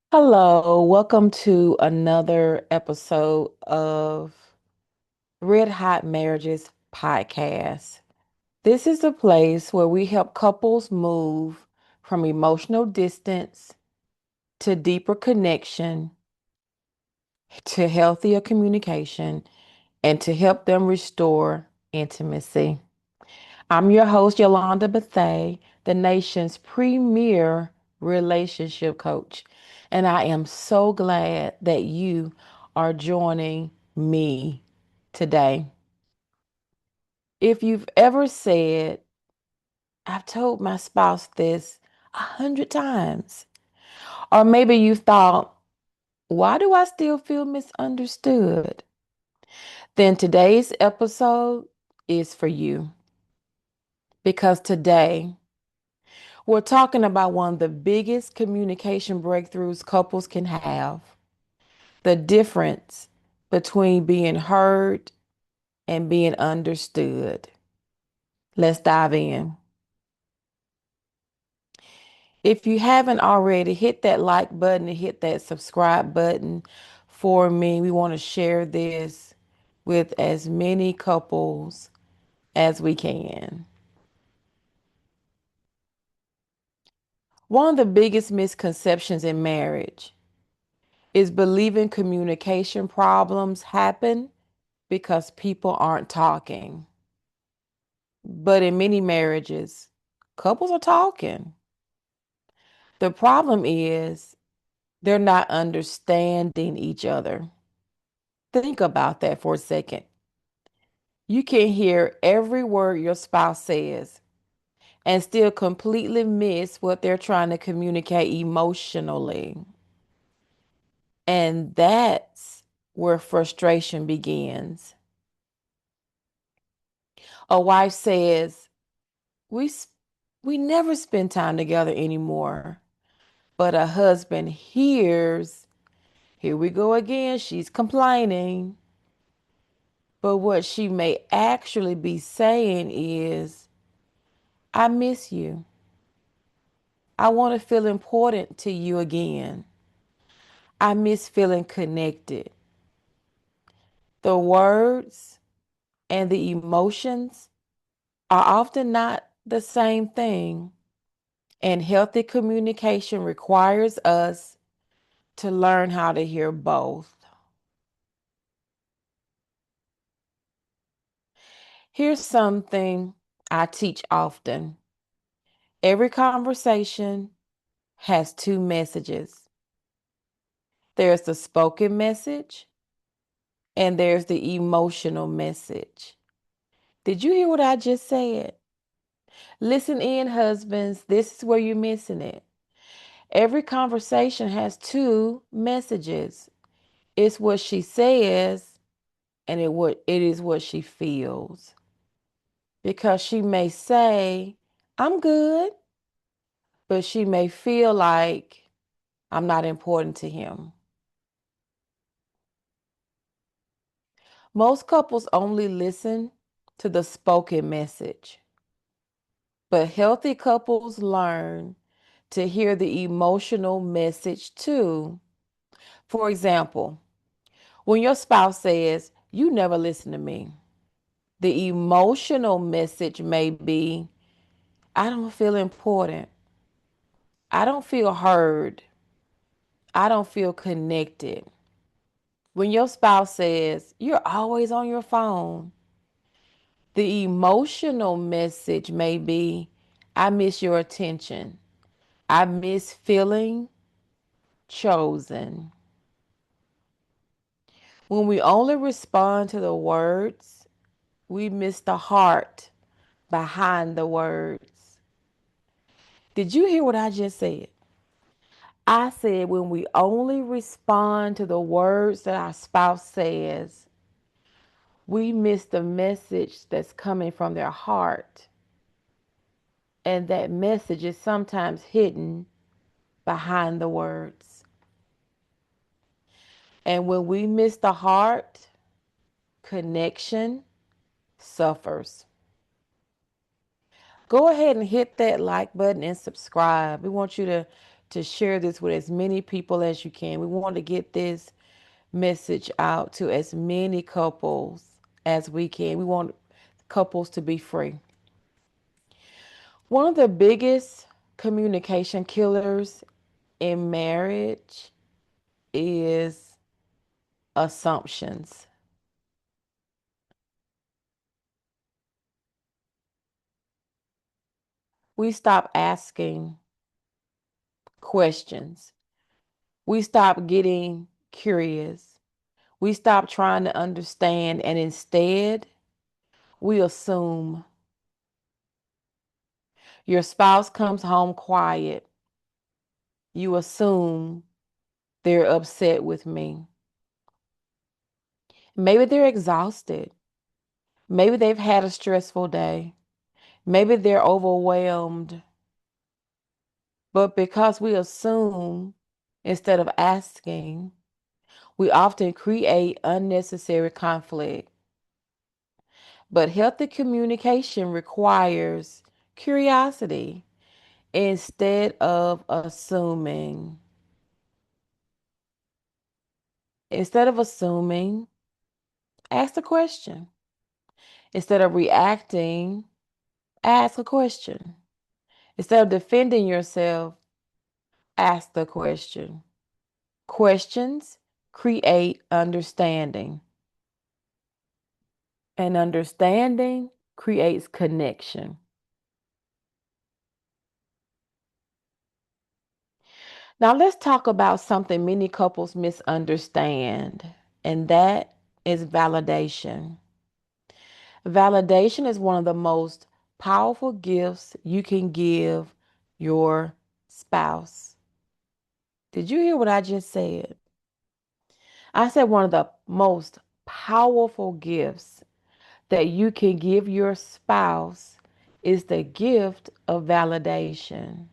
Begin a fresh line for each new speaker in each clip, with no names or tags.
Hello, welcome to another episode of Red Hot Marriages podcast. This is a place where we help couples move from emotional distance to deeper connection, to healthier communication, and to help them restore intimacy. I'm your host, Yolanda Bethea, the nation's premier relationship coach. And I am so glad that you are joining me today. If you've ever said, I've told my spouse this 100 times, or maybe you thought, why do I still feel misunderstood? Then today's episode is for you because today we're talking about one of the biggest communication breakthroughs couples can have, the difference between being heard and being understood. Let's dive in. If you haven't already, hit that like button and hit that subscribe button for me. We want to share this with as many couples as we can. One of the biggest misconceptions in marriage is believing communication problems happen because people aren't talking. But in many marriages, couples are talking. The problem is they're not understanding each other. Think about that for a second. You can hear every word your spouse says and still completely miss what they're trying to communicate emotionally. And that's where frustration begins. A wife says, "We s- we never spend time together anymore." But a husband hears, "Here we go again, she's complaining." But what she may actually be saying is, "I miss you. I want to feel important to you again. I miss feeling connected." The words and the emotions are often not the same thing, and healthy communication requires us to learn how to hear both. Here's something I teach often. Every conversation has two messages. There's the spoken message and there's the emotional message. Did you hear what I just said? Listen in, husbands. This is where you're missing it. Every conversation has two messages. It's what she says and it is what she feels. Because she may say, "I'm good," but she may feel like I'm not important to him. Most couples only listen to the spoken message, but healthy couples learn to hear the emotional message too. For example, when your spouse says, "You never listen to me," the emotional message may be, "I don't feel important. I don't feel heard. I don't feel connected." When your spouse says, "You're always on your phone," the emotional message may be, "I miss your attention. I miss feeling chosen." When we only respond to the words, we miss the heart behind the words. Did you hear what I just said? I said when we only respond to the words that our spouse says, we miss the message that's coming from their heart. And that message is sometimes hidden behind the words. And when we miss the heart, connection suffers. Go ahead and hit that like button and subscribe. We want you to to share this with as many people as you can. We want to get this message out to as many couples as we can. We want couples to be free. One of the biggest communication killers in marriage is assumptions. We stop asking questions. We stop getting curious. We stop trying to understand, and instead, we assume. Your spouse comes home quiet. You assume they're upset with me. Maybe they're exhausted. Maybe they've had a stressful day. Maybe they're overwhelmed. But because we assume instead of asking, we often create unnecessary conflict. But healthy communication requires curiosity instead of assuming. Instead of assuming, ask the question. Instead of reacting, ask a question. Instead of defending yourself, ask the question. Questions create understanding, and understanding creates connection. Now, let's talk about something many couples misunderstand, and that is validation. Validation is one of the most powerful gifts you can give your spouse. Did you hear what I just said? I said one of the most powerful gifts that you can give your spouse is the gift of validation.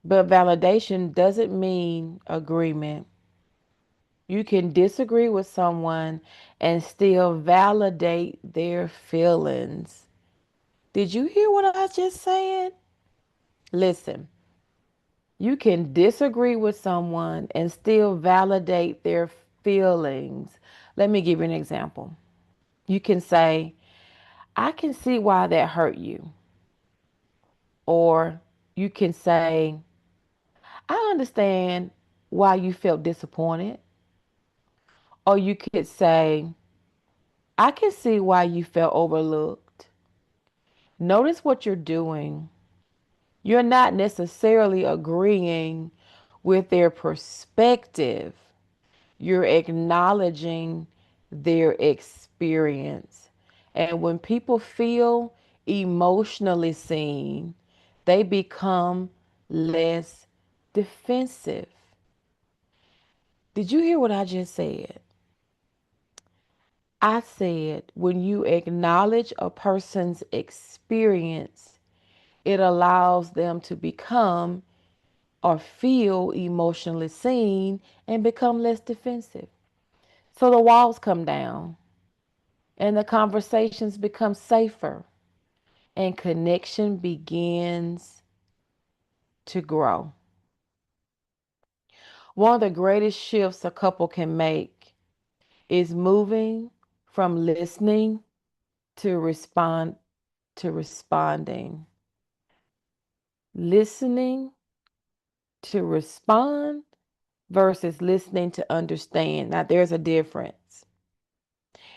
But validation doesn't mean agreement. You can disagree with someone and still validate their feelings. Did you hear what I just said? Listen, you can disagree with someone and still validate their feelings. Let me give you an example. You can say, I can see why that hurt you. Or you can say, I understand why you felt disappointed. Or you could say, I can see why you felt overlooked. Notice what you're doing. You're not necessarily agreeing with their perspective. You're acknowledging their experience. And when people feel emotionally seen, they become less defensive. Did you hear what I just said? I said when you acknowledge a person's experience, it allows them to become or feel emotionally seen and become less defensive. So the walls come down and the conversations become safer and connection begins to grow. One of the greatest shifts a couple can make is moving from listening to responding. Listening to respond versus listening to understand. Now there's a difference.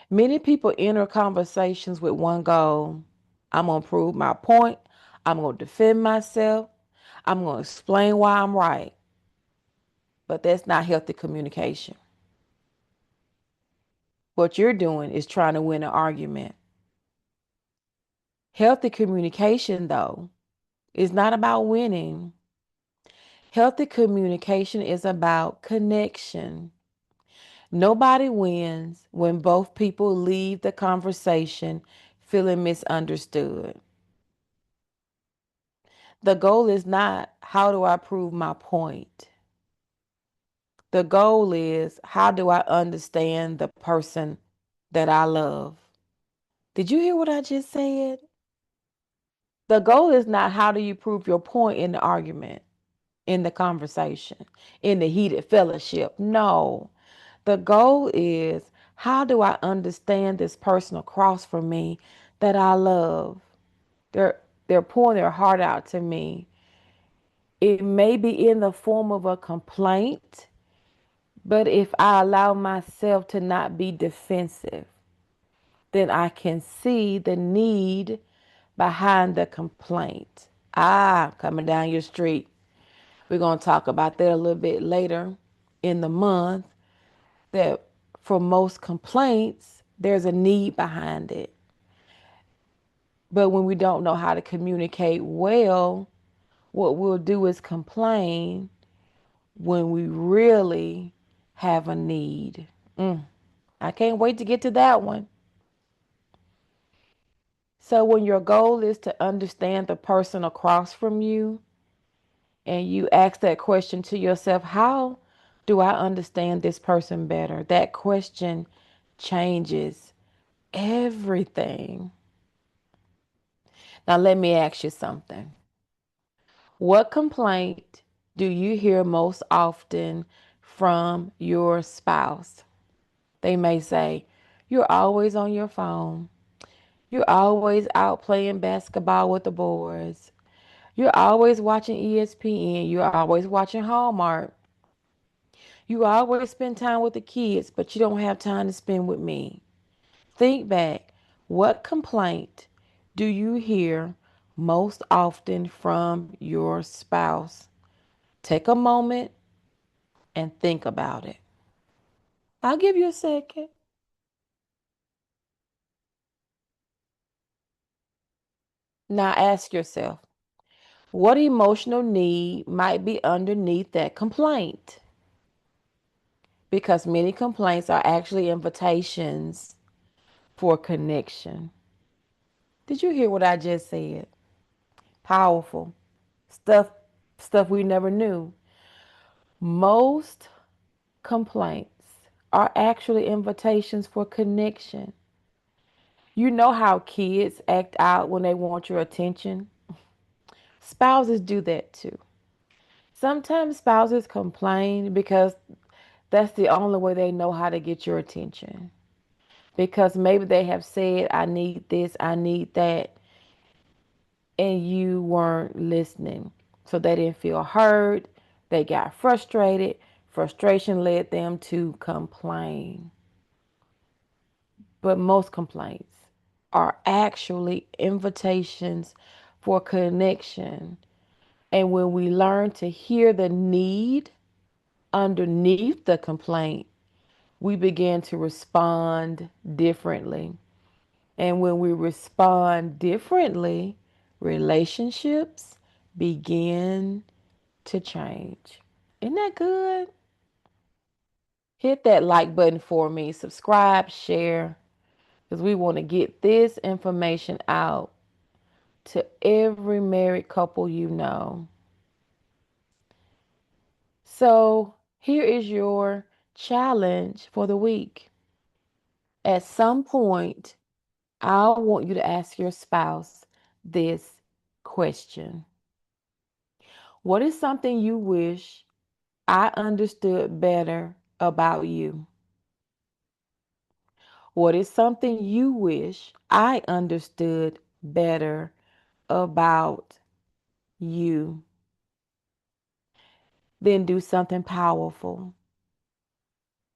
Many people enter conversations with one goal. I'm going to prove my point. I'm going to defend myself. I'm going to explain why I'm right. But that's not healthy communication. What you're doing is trying to win an argument. Healthy communication, though, is not about winning. Healthy communication is about connection. Nobody wins when both people leave the conversation feeling misunderstood. The goal is not how do I prove my point? The goal is how do I understand the person that I love? Did you hear what I just said? The goal is not how do you prove your point in the argument. in the conversation, in the heated fellowship. No. The goal is, how do I understand this person across from me that I love? They're they're pouring their heart out to me. It may be in the form of a complaint, but if I allow myself to not be defensive, then I can see the need behind the complaint. Coming down your street. We're going to talk about that a little bit later in the month. That for most complaints, there's a need behind it. But when we don't know how to communicate well, what we'll do is complain when we really have a need. I can't wait to get to that one. So, when your goal is to understand the person across from you, and you ask that question to yourself, how do I understand this person better? That question changes everything. Now, let me ask you something. What complaint do you hear most often from your spouse? They may say, "You're always on your phone. You're always out playing basketball with the boys. You're always watching ESPN. You're always watching Hallmark. You always spend time with the kids, but you don't have time to spend with me." Think back. What complaint do you hear most often from your spouse? Take a moment and think about it. I'll give you a second. Now ask yourself, what emotional need might be underneath that complaint? Because many complaints are actually invitations for connection. Did you hear what I just said? Powerful. Stuff stuff we never knew. Most complaints are actually invitations for connection. You know how kids act out when they want your attention? Spouses do that too. Sometimes spouses complain because that's the only way they know how to get your attention. Because maybe they have said, "I need this, I need that," and you weren't listening. So they didn't feel heard. They got frustrated. Frustration led them to complain. But most complaints are actually invitations for connection. And when we learn to hear the need underneath the complaint, we begin to respond differently. And when we respond differently, relationships begin to change. Isn't that good? Hit that like button for me, subscribe, share, because we want to get this information out to every married couple you know. So, here is your challenge for the week. At some point, I want you to ask your spouse this question: what is something you wish I understood better about you? What is something you wish I understood better about you? Then do something powerful.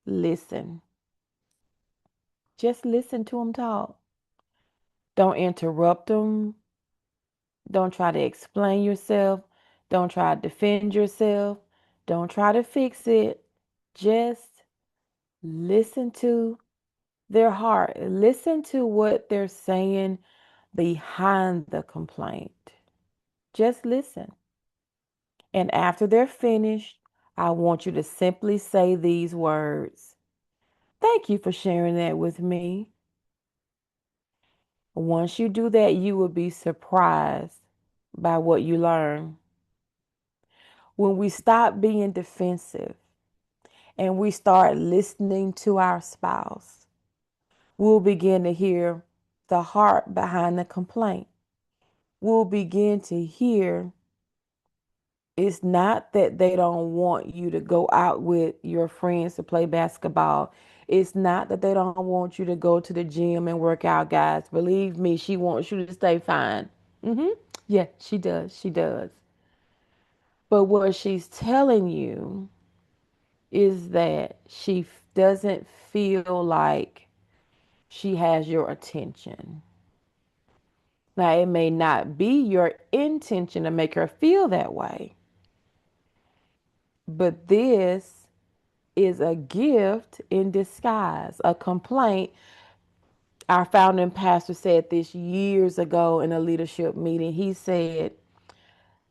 Listen. Just listen to them talk. Don't interrupt them. Don't try to explain yourself. Don't try to defend yourself. Don't try to fix it. Just listen to their heart. Listen to what they're saying behind the complaint. Just listen. And after they're finished, I want you to simply say these words: "Thank you for sharing that with me." Once you do that, you will be surprised by what you learn. When we stop being defensive and we start listening to our spouse, we'll begin to hear the heart behind the complaint. We'll begin to hear It's not that they don't want you to go out with your friends to play basketball. It's not that they don't want you to go to the gym and work out, guys. Believe me, she wants you to stay fine. hmm Yeah, she does. She does. But what she's telling you is that she doesn't feel like she has your attention. Now, it may not be your intention to make her feel that way, but this is a gift in disguise, a complaint. Our founding pastor said this years ago in a leadership meeting. He said,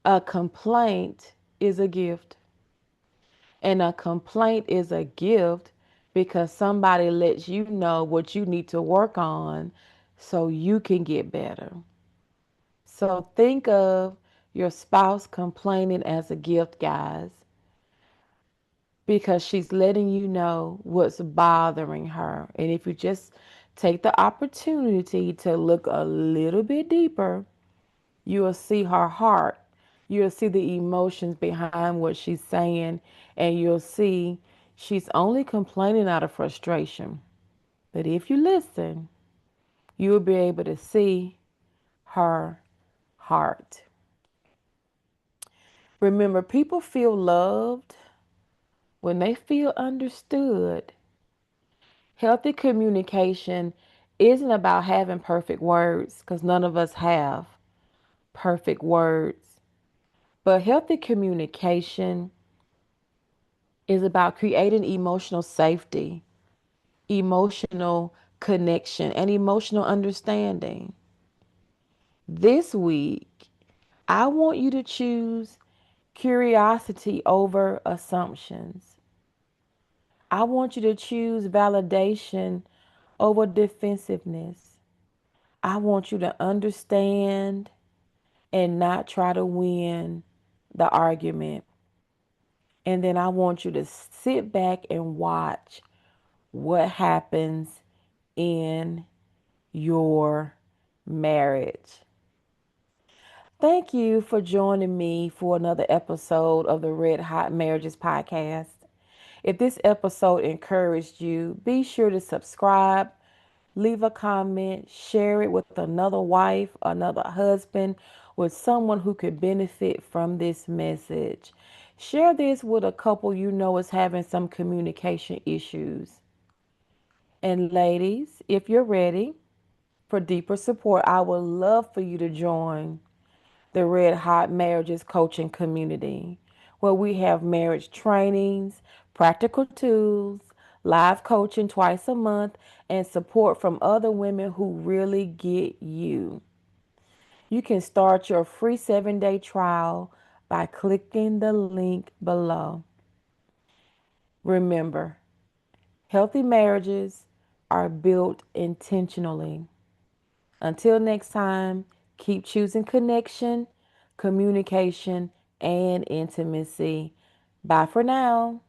a complaint is a gift, and a complaint is a gift because somebody lets you know what you need to work on so you can get better. So think of your spouse complaining as a gift, guys, because she's letting you know what's bothering her. And if you just take the opportunity to look a little bit deeper, you will see her heart. You'll see the emotions behind what she's saying, and you'll see she's only complaining out of frustration. But if you listen, you'll be able to see her heart. Remember, people feel loved when they feel understood. Healthy communication isn't about having perfect words, because none of us have perfect words. But healthy communication is about creating emotional safety, emotional connection, and emotional understanding. This week, I want you to choose curiosity over assumptions. I want you to choose validation over defensiveness. I want you to understand and not try to win the argument. And then I want you to sit back and watch what happens in your marriage. Thank you for joining me for another episode of the Red Hot Marriages podcast. If this episode encouraged you, be sure to subscribe, leave a comment, share it with another wife, another husband, with someone who could benefit from this message. Share this with a couple you know is having some communication issues. And ladies, if you're ready for deeper support, I would love for you to join the Red Hot Marriages Coaching Community, where we have marriage trainings, practical tools, live coaching twice a month, and support from other women who really get you. You can start your free 7-day trial by clicking the link below. Remember, healthy marriages are built intentionally. Until next time, keep choosing connection, communication, and intimacy. Bye for now.